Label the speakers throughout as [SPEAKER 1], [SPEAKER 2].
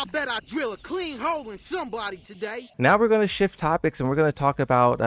[SPEAKER 1] I bet I drill a clean hole in somebody today.
[SPEAKER 2] Now we're going to shift topics and we're going to talk about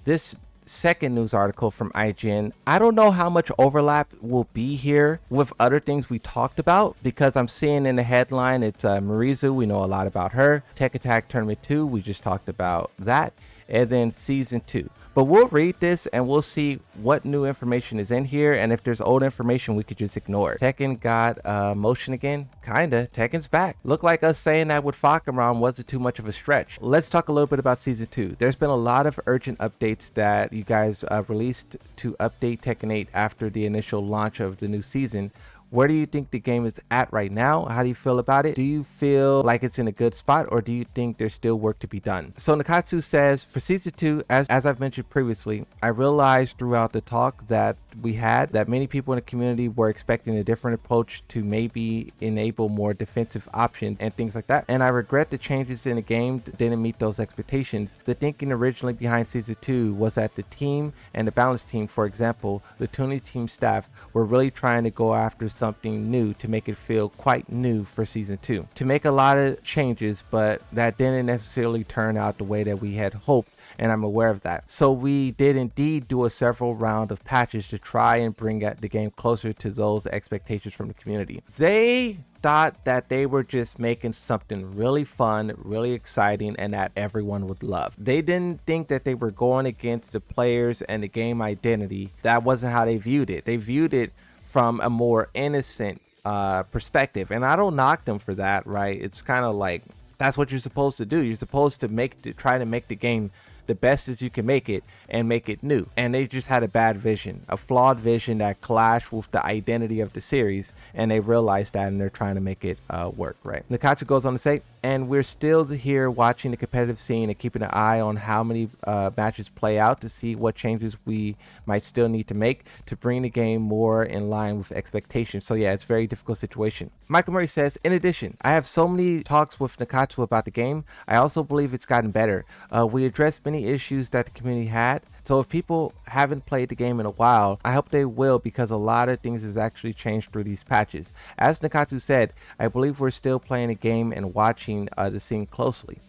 [SPEAKER 2] this second news article from IGN. I don't know how much overlap will be here with other things we talked about, because I'm seeing in the headline it's Marizu. We know a lot about her. Tech Attack Tournament 2, we just talked about that. And then Season 2. But we'll read this and we'll see what new information is in here, and if there's old information we could just ignore it. Tekken got motion again? Kinda. Tekken's back. Looked like us saying that with Fakaram wasn't too much of a stretch. Let's talk a little bit about Season 2. There's been a lot of urgent updates that you guys released to update Tekken 8 after the initial launch of the new season. Where do you think the game is at right now? How do you feel about it? Do you feel like it's in a good spot, or do you think there's still work to be done? So Nakatsu says, for Season 2, as I've mentioned previously, I realized throughout the talk that we had that many people in the community were expecting a different approach to maybe enable more defensive options and things like that. And I regret the changes in the game didn't meet those expectations. The thinking originally behind Season 2 was that the team and the balance team, for example, the tuning team staff, were really trying to go after something new to make it feel quite new for Season 2. To make a lot of changes, but that didn't necessarily turn out the way that we had hoped, and I'm aware of that. So we did indeed do a several round of patches to try and bring the game closer to those expectations from the community. They thought that they were just making something really fun, really exciting, and that everyone would love. They didn't think that they were going against the players and the game identity. That wasn't how they viewed it. They viewed it from a more innocent perspective, and I don't knock them for that, right? It's kind of like, that's what you're supposed to do. You're supposed to try to make the game the best as you can make it and make it new. And they just had a bad vision, a flawed vision that clashed with the identity of the series, and they realized that and they're trying to make it work, right? Nakatsu goes on to say, and we're still here watching the competitive scene and keeping an eye on how many matches play out to see what changes we might still need to make to bring the game more in line with expectations. So yeah, it's a very difficult situation. Michael Murray says, in addition, I have so many talks with Nakatsu about the game. I also believe it's gotten better. We addressed many issues that the community had. So if people haven't played the game in a while, I hope they will, because a lot of things has actually changed through these patches. As Nakatsu said, I believe we're still playing the game and watching the scene closely.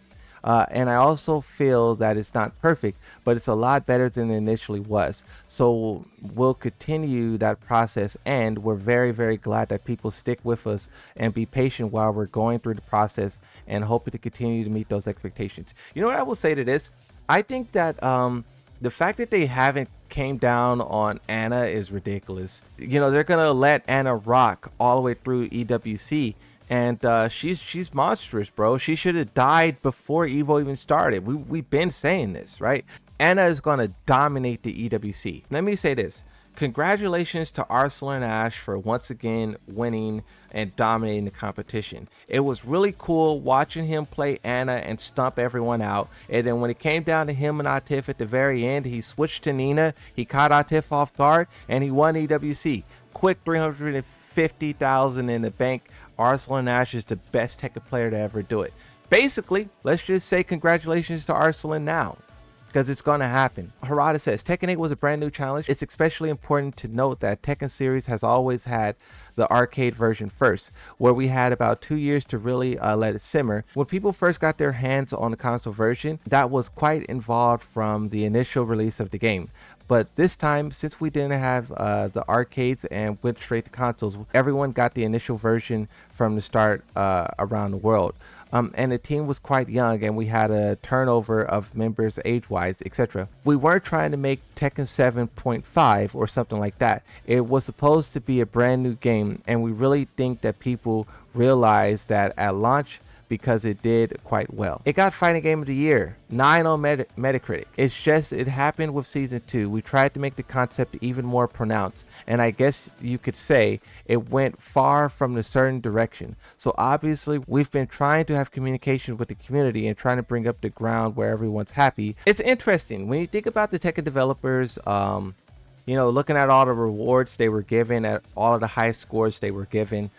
[SPEAKER 2] And I also feel that it's not perfect, but it's a lot better than it initially was. So we'll continue that process, and we're very, very glad that people stick with us and be patient while we're going through the process, and hoping to continue to meet those expectations. You know what I will say to this? I think that the fact that they haven't came down on Anna is ridiculous. You know, they're gonna let Anna rock all the way through EWC, and she's monstrous, bro. She should have died before Evo even started. We've been saying this, right? Anna is gonna dominate the EWC. Let me say this. Congratulations to Arsenal and Ash for once again winning and dominating the competition. It was really cool watching him play Anna and stomp everyone out. And then when it came down to him and Atif at the very end, he switched to Nina, he caught Atif off guard, and he won EWC. Quick 350,000 in the bank. Arsenal and Ash is the best Tekken player to ever do it. Basically, let's just say congratulations to Arsenal now, because it's going to happen. Harada says, Tekken 8 was a brand new challenge. It's especially important to note that Tekken series has always had the arcade version first, where we had about 2 years to really let it simmer. When people first got their hands on the console version, that was quite involved from the initial release of the game. But this time, since we didn't have the arcades and went straight to consoles, everyone got the initial version from the start around the world. And the team was quite young, and we had a turnover of members age-wise, etc. We weren't trying to make Tekken 7.5 or something like that. It was supposed to be a brand new game, and we really think that people realized that at launch, because it did quite well. It got Fighting Game of the Year, 9 on Metacritic. It's just, it happened with Season 2. We tried to make the concept even more pronounced, and I guess you could say it went far from a certain direction. So obviously, we've been trying to have communication with the community and trying to bring up the ground where everyone's happy. It's interesting, when you think about the Tekken developers, you know, looking at all the rewards they were given, at all of the high scores they were given,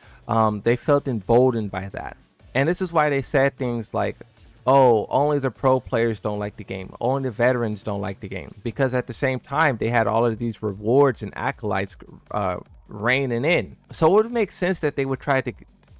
[SPEAKER 2] they felt emboldened by that. And this is why they said things like, oh, only the pro players don't like the game. Only the veterans don't like the game. Because at the same time, they had all of these rewards and acolytes raining in. So it would make sense that they would try to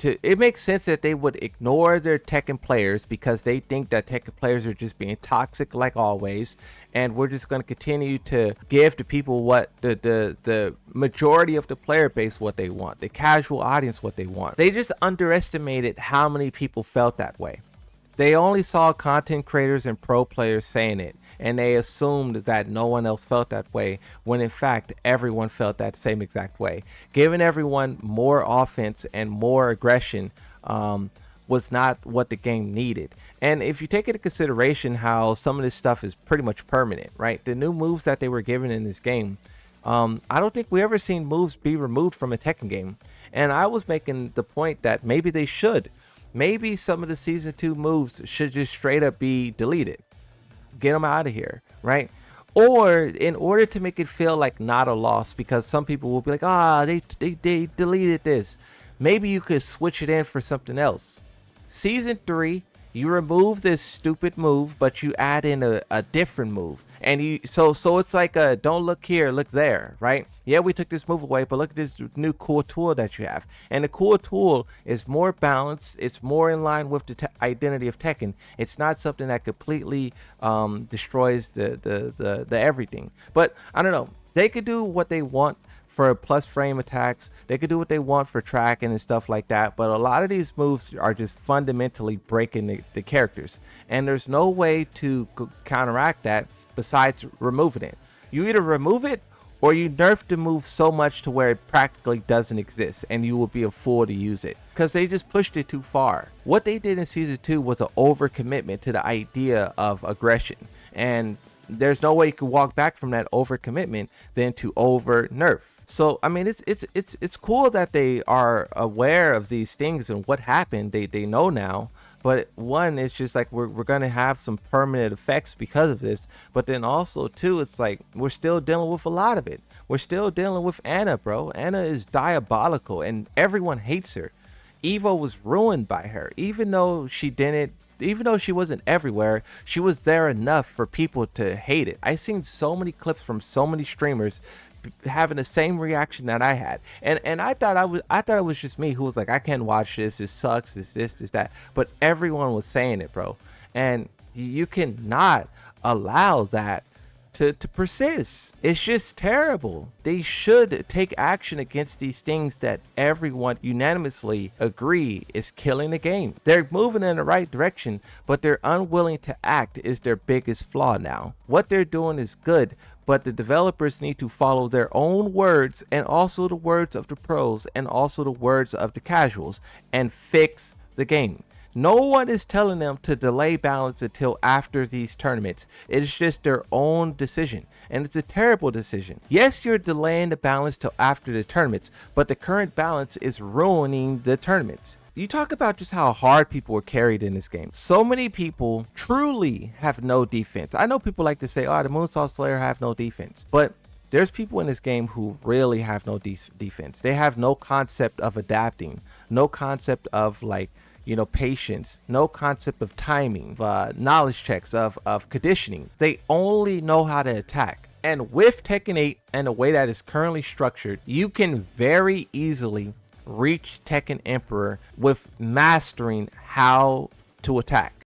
[SPEAKER 2] it makes sense that they would ignore their Tekken players because they think that Tekken players are just being toxic like always, and we're just going to continue to give to people what the majority of the player base what they want, the casual audience what they want. They just underestimated how many people felt that way. They only saw content creators and pro players saying it, and they assumed that no one else felt that way, when in fact everyone felt that same exact way. Giving everyone more offense and more aggression was not what the game needed. And if you take into consideration how some of this stuff is pretty much permanent, right? The new moves that they were given in this game, I don't think we ever seen moves be removed from a Tekken game. And I was making the point that maybe they should. Maybe some of the season 2 moves should just straight up be deleted. Get them out of here, right? Or in order to make it feel like not a loss, because some people will be like, they deleted this. Maybe you could switch it in for something else. Season 3, you remove this stupid move, but you add in a different move. And you so it's like a don't look here, look there, right? Yeah, we took this move away, but look at this new cool tool that you have. And the cool tool is more balanced. It's more in line with the identity of Tekken. It's not something that completely destroys the everything. But I don't know. They could do what they want for plus frame attacks. They could do what they want for tracking and stuff like that, but a lot of these moves are just fundamentally breaking the characters, and there's no way to counteract that besides removing it. You either remove it or you nerf the move so much to where it practically doesn't exist, and you will be a fool to use it because they just pushed it too far. What they did in season 2 was an overcommitment to the idea of aggression, and there's no way you can walk back from that overcommitment than to over nerf. So I mean, it's cool that they are aware of these things and what happened. They know now. But one, it's just like we're gonna have some permanent effects because of this. But then also two, it's like we're still dealing with a lot of it. We're still dealing with Anna, bro. Anna is diabolical and everyone hates her. Evo was ruined by her, even though she wasn't everywhere, she was there enough for people to hate it. I've seen so many clips from so many streamers having the same reaction that I had, and I thought it was just me who was like, I can't watch this, it sucks, this, that, but everyone was saying it, bro, and you cannot allow that to persist. It's just terrible. They should take action against these things that everyone unanimously agree is killing the game. They're moving in the right direction, but they're unwilling to act is their biggest flaw now. What they're doing is good, but the developers need to follow their own words and also the words of the pros and also the words of the casuals and fix the game. No one is telling them to delay balance until after these tournaments. It is just their own decision, and it's a terrible decision. Yes, you're delaying the balance till after the tournaments, but the current balance is ruining the tournaments. You talk about just how hard people were carried in this game. So many people truly have no defense. I know people like to say, oh, the Moonsault Slayer have no defense, but there's people in this game who really have no defense. They have no concept of adapting, no concept of patience, no concept of timing, knowledge checks, of conditioning. They only know how to attack. And with Tekken 8 and the way that is currently structured, you can very easily reach Tekken Emperor with mastering how to attack.